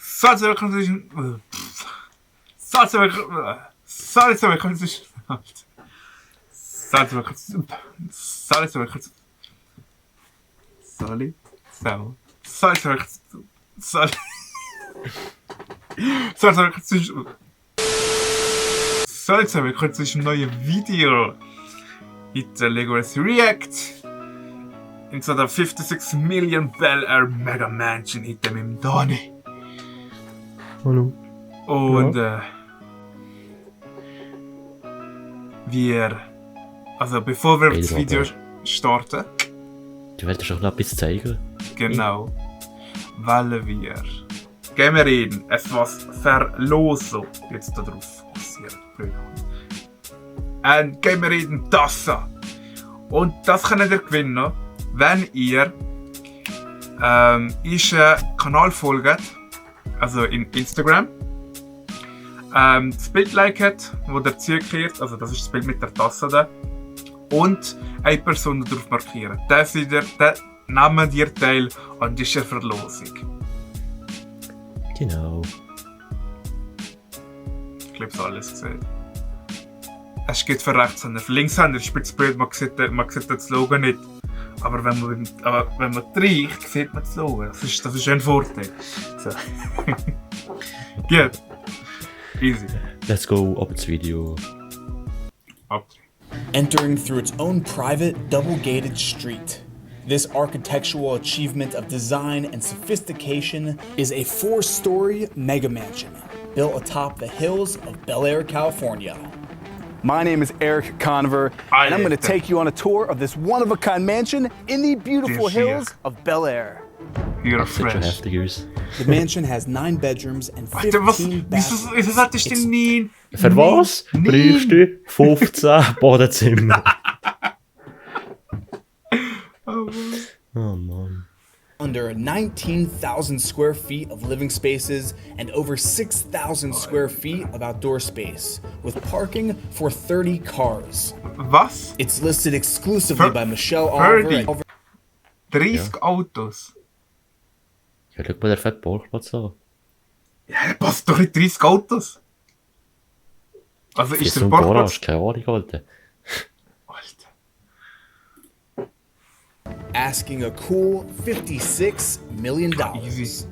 Salsa willkommen zu diesem... Salsa willkommen... Salsa willkommen zu diesem... Salsa willkommen zu... Salsa willkommen zu... Sali... Zämo... Salsa willkommen zu... Sali... Salsa willkommen zu diesem... Salsa willkommen zu diesem neuen Video. Heute legen wir ein React into the 56 million Bel Air Mega Mansion heute mit dem Dani. Hallo. Und also bevor wir das Video starten, Du wolltest doch noch etwas zeigen. genau, wollen wir gehen wir in etwas Verlosig jetzt da drauf. Und gehen wir in das an. Und das könnt ihr gewinnen, wenn ihr unseren Kanal folgt, also in Instagram. Das Bild liket, wo der zugekehrt, also das ist das Bild mit der Tasse da. Und eine Person darauf markieren. Dann nehmen ihr teil an dieser Verlosung. Genau. Ich glaube, es alles gesehen. Es geht für Rechtshänder. Für Linkshänder spielt das Bild, man sieht das Logo nicht. Aber wenn man trägt, sieht man das Logo. Das ist ein Vorteil. So. Gut. Easy. Let's go, ab ins Video. Entering through its own private, double-gated street. This architectural achievement of design and sophistication is a 4-story mega mansion built atop the hills of Bel Air, California. My name is Eric Conover, and I'm going to take you on a tour of this one-of-a-kind mansion in the beautiful hills of Bel Air. You're Das sieht schon fresh. heftig aus. The mansion has 9 bedrooms and Warte, was? 15 Wieso sagst du nie? Für was? Brauchst du 15 Badezimmer? Oh Mann. under 19,000 square feet of living spaces and over 6,000 square feet of outdoor space, with parking for 30 cars. Was? It's listed exclusively by Michelle 30. Oliver. 30 Autos? Ja, schau mal, der fette Parkplatz an. Ja, da passt doch nicht 30 Autos. Also Ist ist so der ein Parkplatz... Garage, keine Ahnung, Alter. Alter. Asking a cool $56 million. Easy.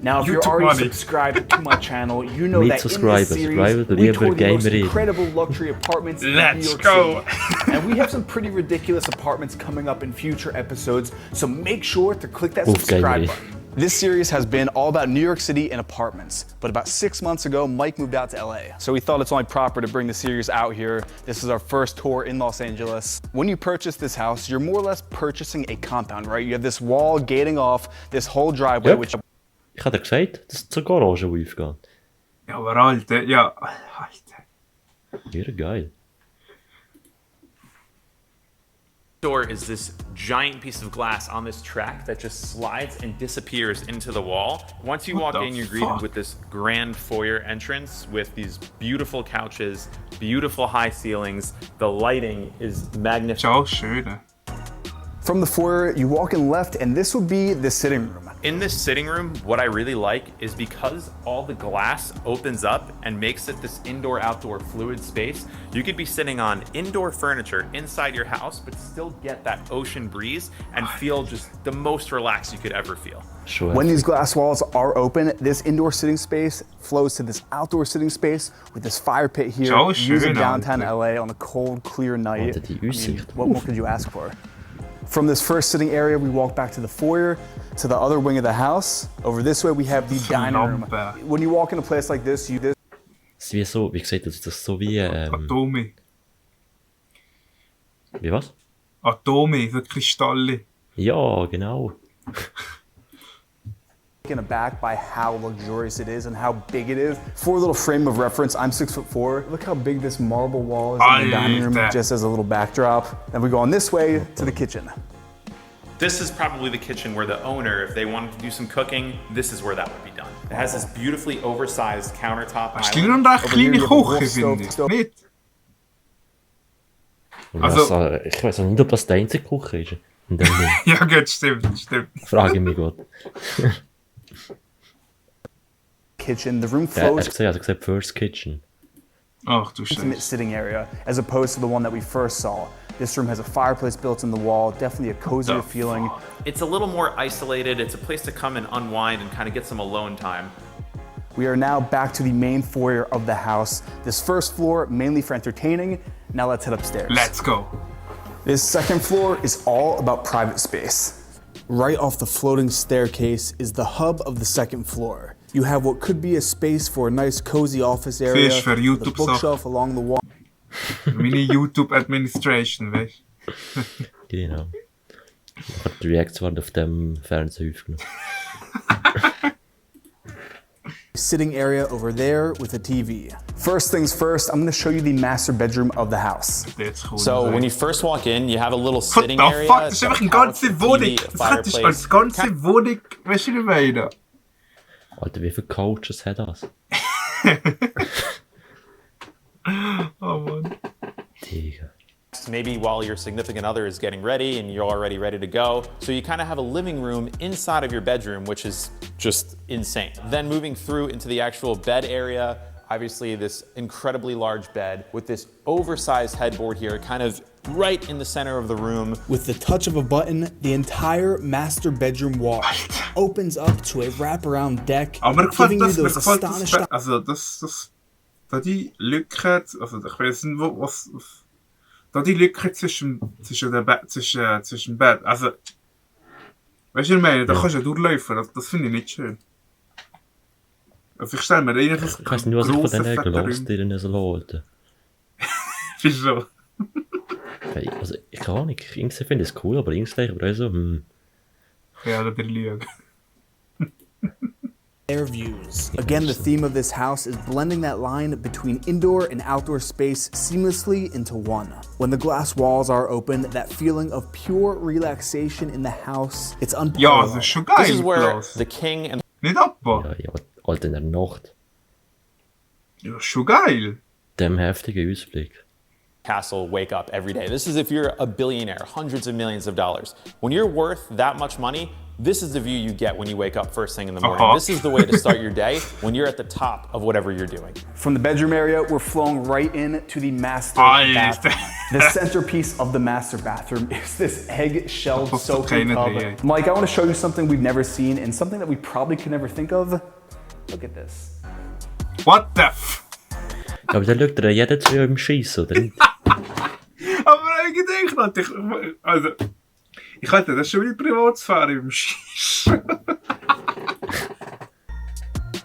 Now, if You you're took already money. subscribed to my channel, you know Meet that in subscribers, this series, subscribers, we lieber tour the most Gamer. incredible luxury apartments in New Let's York go. City. And we have some pretty ridiculous apartments coming up in future episodes, so make sure to click that Oof, subscribe Gamer. button. This series has been all about New York City and apartments, but about 6 months ago, Mike moved out to LA. So we thought it's only proper to bring the series out here. This is our first tour in Los Angeles. When you purchase this house, you're more or less purchasing a compound, right? You have this wall gating off this whole driveway, Yep. which Ich hab dir gesagt, das ist zur Garage, die aufgeht. Ja, aber Alter, ja. Alter. Ja, geil. Door is this giant piece of glass on this track that just slides and disappears into the wall. Once you What walk the in, you're greeted fuck? with this grand foyer entrance with these beautiful couches, beautiful high ceilings. The lighting is magnificent. Ciao, schöne. from the foyer, you walk in left, and this would be the sitting room. In this sitting room, what I really like is because all the glass opens up and makes it this indoor-outdoor fluid space, you could be sitting on indoor furniture inside your house, but still get that ocean breeze and feel just the most relaxed you could ever feel. Schon When heftig. these glass walls are open, this indoor sitting space flows to this outdoor sitting space with this fire pit here, So using schön, downtown Alter. LA on a cold, clear night. Alter, die Aussicht. What more could you ask for? From this first sitting area, we walk back to the foyer, to the other wing of the house. Over this way, we have the dining room. Lampe. When you walk in a place like this, Das ist wie so, wie gesagt, das ist so wie, Atome. wie was? Atome, so Kristalle. Ja, genau. taken aback by how luxurious it is and how big it is. For a little frame of reference, I'm 6'4". Look how big this marble wall is in the dining room, Alter. just as a little backdrop. And we go on this way to the kitchen. This is probably the kitchen where the owner, if they wanted to do some cooking, this is where that would be done. It has this beautifully oversized countertop Das ist island. nur eine Over here kleine you have a wolf Küche, stove. finde ich. Nicht? Und Also- das, ich weiß auch nicht, ob das die einzige Küche ist. Und dann Ja, gut, stimmt, stimmt. frage ich mich gut. kitchen, the room Ja, er flows hat gesagt First Kitchen. Ach du intimate Scheiße. sitting area as opposed to the one that we first saw. This room has a fireplace built in the wall, definitely a cozier feeling. It's a little more isolated. It's a place to come and unwind and kind of get some alone time. We are now back to the main foyer of the house. This first floor, mainly for entertaining. Now let's head upstairs. Let's go. This second floor is all about private space. Right off the floating staircase is the hub of the second floor. You have what could be a space for a nice cozy office area, Fisch für with a YouTube bookshelf along the wall. Meine YouTube Administration, weißt Genau. Ich habe die Reacts waren auf dem Fernseher aufgenommen. Sitting area over there with a TV. First things first, I'm gonna show you the master bedroom of the house. du? Jetzt kommt So es. when you first walk in, you have a little What sitting the area. fuck? Das It's ist got einfach a eine couch, ganze a Wohnung. TV, a Das hättest du als fireplace. ganze Wohnung, weißt du, wie ich meine? Alter, wie viele Coaches hat das? Oh Mann. Digga. Maybe while your significant other is getting ready and you're already ready to go. So you kind of have a living room inside of your bedroom, which is just insane. Then moving through into the actual bed area, obviously this incredibly large bed with this oversized headboard here, kind of right in the center of the room. With the touch of a button, the entire master bedroom wall opens up to a wraparound deck, Aber mir gefällt giving you das, mir those gefällt das, astonishing also da die Lücke, also ich weiß nicht, da die Lücke zwischen dem Bett, also, weißt du, was ich meine, da kannst du ja durchlaufen, das finde ich nicht schön. Also ich stelle mir eher das Ich weiß nicht, was ich von grosse, denen fette gelost Räume- in so Leuten. Wieso? Also, ich kann nicht. Irgendwie finde ich es cool, aber irgendwie denke ich mir auch so, Ja, da bin ich lüge. air views. Again, the theme of this house is blending that line between indoor and outdoor space seamlessly into one. When the glass walls are open, that feeling of pure relaxation in the house, it's Ja, unparalleled. das ist schon This is geil, where Klaus. the king and Nicht abba. ja, Alter, in der Nacht. Ja, schon geil. Dem heftigen Ausblick. castle wake up every day. This is if you're a billionaire, hundreds of millions of dollars. When you're worth that much money, this is the view you get when you wake up first thing in the morning. This is the way to start your day when you're at the top of whatever you're doing. From the bedroom area, we're flowing right in to the master Alter. bathroom. The centerpiece of the master bathroom is this egg-shelled Das ist doch soaking keine tub. Idee. Mike, I want to show you something we've never seen and something that we probably could never think of. Look at this. What the f... Aber dann schaut er jeden zu im Scheiss, oder nicht? Aber eigentlich natürlich... Also... Ich halte das schon wie Privatsphäre im Schiss.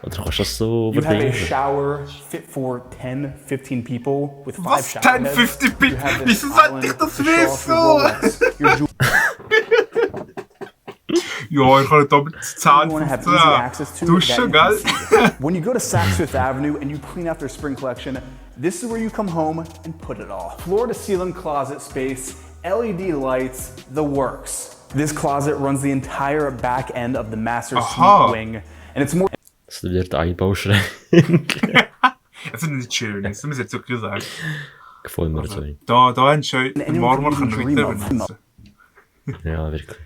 Oder kannst du das so You have a überdenken? shower fit for 10, 15 people with 5 Was? shower 10, heads. 50 people? You have this Wieso sollte island ich das to show off your wissen? Rolex, your Ja, ich kann damit you 10, want to have easy 15. access to Du that schon, you can gell? see. When you go to Saks Fifth Avenue and you clean out their spring collection, this is where you come home and put it all. Floor to ceiling closet space, LED lights, the works. This closet runs the entire back end of the master Aha. suite wing, and it's more Das wird Einbauschränke. Das ist nicht schön, das müssen wir jetzt wirklich sagen. Gefällt mir so. Da haben schön den anyone Marmor can können even wir dream wieder of. benutzen. Ja, wirklich.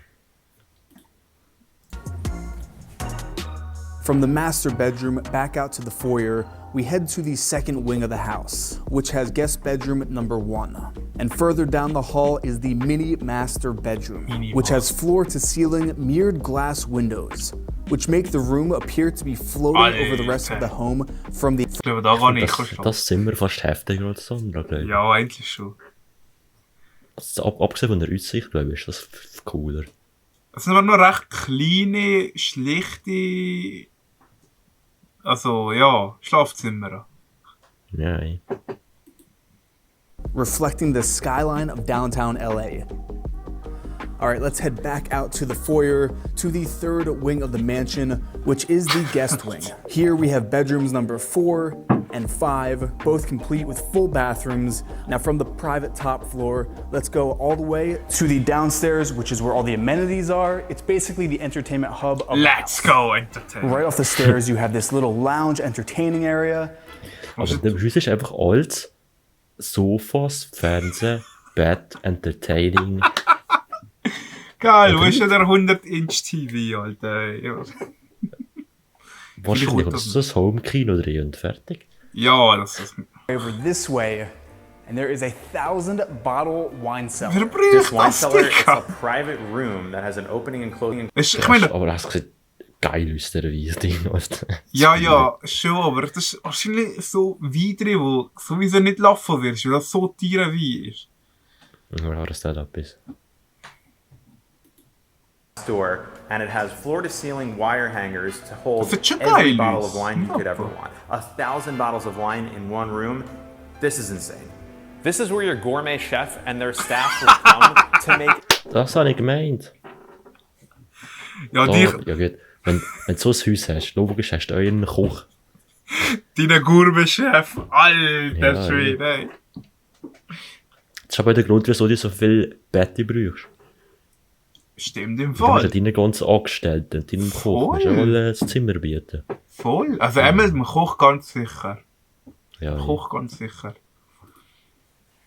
From the master bedroom back out to the foyer, we head to the second wing of the house, which has guest bedroom number 1. And further down the hall is the mini master bedroom, which has floor to ceiling mirrored glass windows, which make the room appear to be floating over the rest of the home from the Ich glaube, da kann ich Das, schon. das Zimmer fast heftiger als das andere, glaube ich. Ja, eigentlich schon. Also, abgesehen von der Aussicht, glaube ich, ist das cooler. Es sind aber noch recht kleine, schlichte... Also, ja, Schlafzimmer. Ja, ey. reflecting the skyline of downtown LA. All right, let's head back out to the foyer, to the third wing of the mansion, which is the guest wing. Here we have bedrooms number 4 and 5, both complete with full bathrooms. Now from the private top floor, let's go all the way to the downstairs, which is where all the amenities are. It's basically the entertainment hub of the Let's house. go entertain. Right off the stairs, you have this little lounge entertaining area. Aber der Haus ist einfach alt. Sofas, Fernsehen, Bett, Entertaining. Geil, wo ist ja der 100-Inch-TV, Alter? Ja. Wahrscheinlich oder so ein Home-Kino drehen und fertig. Ja, das ist... Over this way, and there is a 1,000-bottle wine cellar. Wer This braucht wine das, cellar, it's a Digga? private room that has an opening and closing. Ich meine, Aber das sieht geil aus, der Wein. ja, schon, aber das ist wahrscheinlich so Wein drin, wo sowieso nicht laufen wirst, weil das so teuer Wein ist. Ja, das da etwas. Door, and it has floor-to-ceiling wire hangers to hold Das sieht schon every geil bottle aus. of wine you could ever want. 1,000 bottles of wine in one room. This is insane. This is where your gourmet chef and their staff will come to make. Das habe ich gemeint. Ja, Da, dich, ja gut, wenn du so ein Haus hast, logisch hast du euren Koch. deinen Gourmet-Chef, alter Ja, Schwede, ey. Das ist aber der Grund, wieso du so viel Betty brauchst. Stimmt im Du musst ja Fall. deinen ganzen Angestellten und deinem Koch musst ja Voll. mal ein Zimmer bieten. Voll. Also einmal dem Koch ganz sicher. Ja, Koch ganz sicher.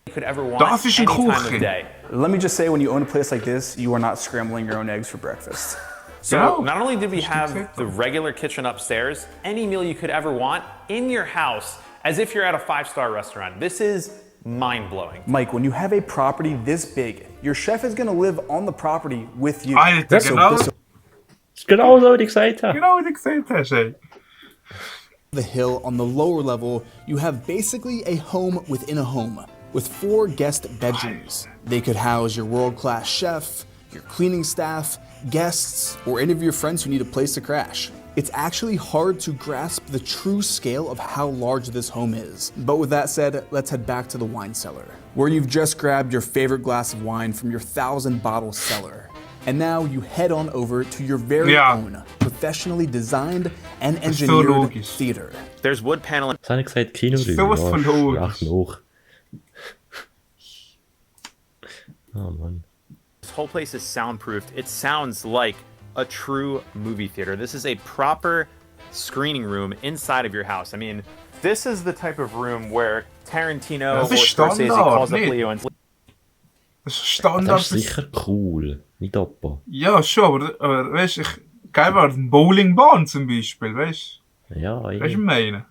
You could ever want Das ist ein any time Kuchen. of day. Let me just say, when you own a place like this, you are not scrambling your own eggs for breakfast. So Genau. not only did we have perfekt. the regular kitchen upstairs, any meal you could ever want in your house, as if you're at a 5-star restaurant. This is mind-blowing. Mike, when you have a property this big, your chef is gonna live on the property with you. Alter, So- genau, so- Das ist genau so, wie ich gesagt habe. genau wie du gesagt hast, ey. The hill on the lower level, you have basically a home within a home with 4 guest bedrooms. They could house your world-class chef, your cleaning staff, guests, or any of your friends who need a place to crash. It's actually hard to grasp the true scale of how large this home is. But with that said, let's head back to the wine cellar, where you've just grabbed your favorite glass of wine from your 1,000-bottle cellar. And now you head on over to your very Ja. own professionally designed and ist so engineered logisch. theater. There's wood paneling. Was habe ich gesagt? Kinoräume? Sowas von logisch. Ach, noch. Oh Mann. This whole place is soundproofed. It sounds like a true movie theater. This is a proper screening room inside of your house. I mean, this is the type of room where Tarantino Das or ist Scorsese Standard, calls up nicht? Leo and Das ist Das Standard. ist sicher cool. Nicht Opa. Ja, schon, aber weißt du, ich gehe mal eine Bowlingbahn zum Beispiel, weißt Ja, du? Weißt du, was ich meine?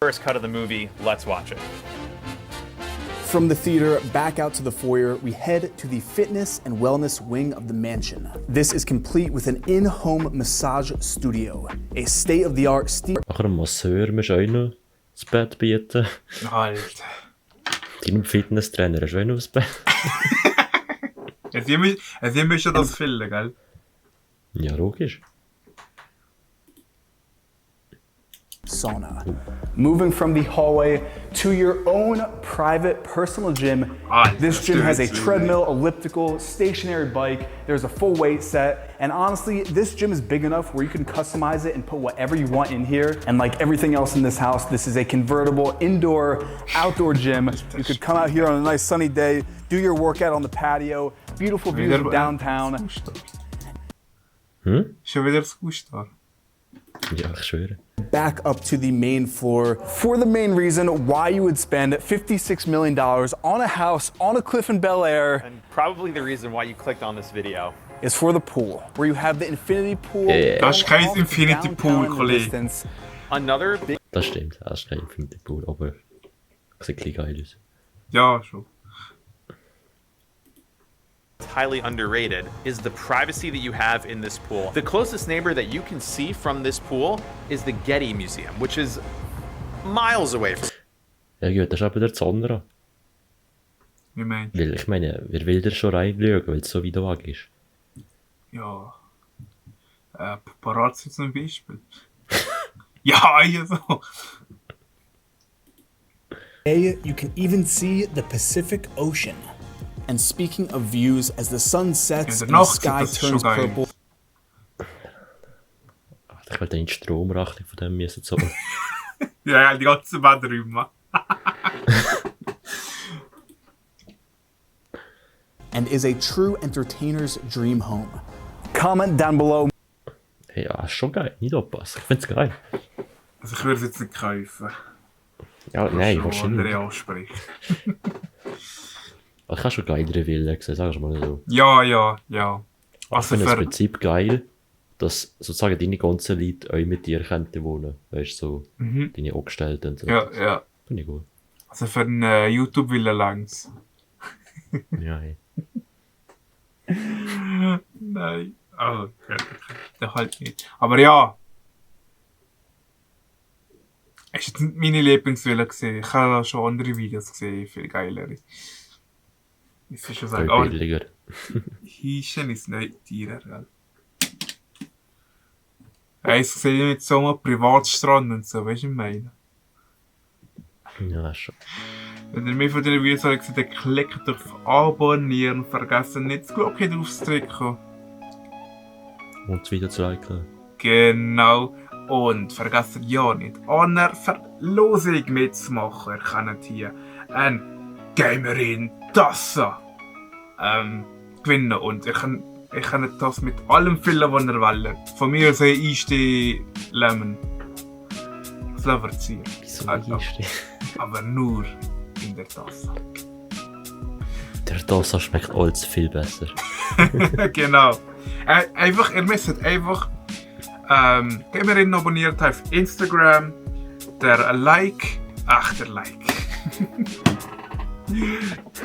first cut of the movie. Let's watch it. From the theater back out to the foyer, we head to the fitness and wellness wing of the mansion. This is complete with an in-home massage studio, a state-of-the-art steam Nachher einen Masseur musst du auch noch das Bett bieten. Alter. Deinem Fitnesstrainer hast du auch noch das Bett. Sie müssen das füllen, gell? Ja, logisch. sauna. Moving from the hallway to your own private personal gym. This gym has a treadmill, elliptical, stationary bike. There's a full weight set. And honestly, this gym is big enough where you can customize it and put whatever you want in here. And like everything else in this house, this is a convertible indoor, outdoor gym. You could come out here on a nice sunny day, do your workout on the patio. Beautiful views of downtown. Schon wieder das Gustav. Ja, ich schwöre. Back up to the main floor. For the main reason why you would spend $56 million on a house on a cliff in Bel Air And probably the reason why you clicked on this video. is for the pool, where you have the infinity pool. Das ist kein off Infinity Pool, downtown in the Kollege. distance. Another big Das stimmt, das ist kein Infinity Pool, aber sieht ein bisschen geil aus. Ja, schon. highly underrated is the privacy that you have in this pool. The closest neighbor that you can see from this pool is the Getty Museum, which is miles away from. Ja gut, das ist aber der Zonnerer. Wie meinst Weil ich meine, wer will da schon reinschauen, weil es so weit weg ist? du? Ja. Paparazzi zum Beispiel. Ja, ja, so. Today, you can even see the Pacific Ocean. And speaking of views, as the sun sets In and der the Nacht sky sieht das schon turns geil purple, Ich werde die Stromrechnung von dem müssen zahlen. Ja, ja, die ganzen Badräume. and is a true entertainer's dream home. Comment down below. Hey, ja, ist schon geil, nicht aufpassen. Ich find's geil. Also ich würde es jetzt nicht kaufen. Ja, nein, Schon wahrscheinlich. andere ansprechen. Aber ich habe schon geilere Villen gesehen, sag ich mal so. Ja, ja, ja. Ich Also finde das für... Prinzip geil, dass sozusagen deine ganzen Leute auch mit dir könnten wohnen. Weißt du, so deine Angestellten und so. Ja. Finde ich gut. Also für einen YouTube-Villa langs. Ja, hey. Nein. Also, der halt nicht. Aber ja. Es ist jetzt nicht meine Lieblingsvilla gesehen. Ich habe schon andere Videos gesehen, viel geilere. Ich will schon sagen, Auch billiger. Hischen ist nicht teurer, gell? Ich sehe mit so einem Privatstrand und so, weißt du, was ich meine? Ja, schon. Wenn ihr mehr von diesen Videos habt gesehen, dann klickt auf Abonnieren und vergesst nicht das Glocke drauf zu drücken. Und das Video zu liken. Genau. Und vergesst ja nicht, an der Verlosig mitzumachen. Ihr könnt hier eine Gamerin-Tasse gewinnen. Und ihr könnt das mit allem füllen, was ihr wollt. Von mir aus einstehen, Lemon. Flavorzier. Wieso Also, einstehen? aber nur in der Tasse. Der Tasse schmeckt alles viel besser. Genau. Ihr müsst einfach Gamerin abonniert auf Instagram, der Like,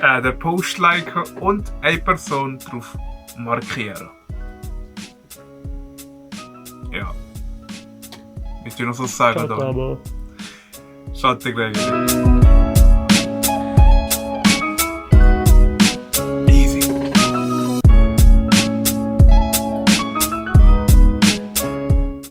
der Post liken und eine Person drauf markieren. Ja. Willst du noch so sagen? Ciao, Schaut dir gleich wieder.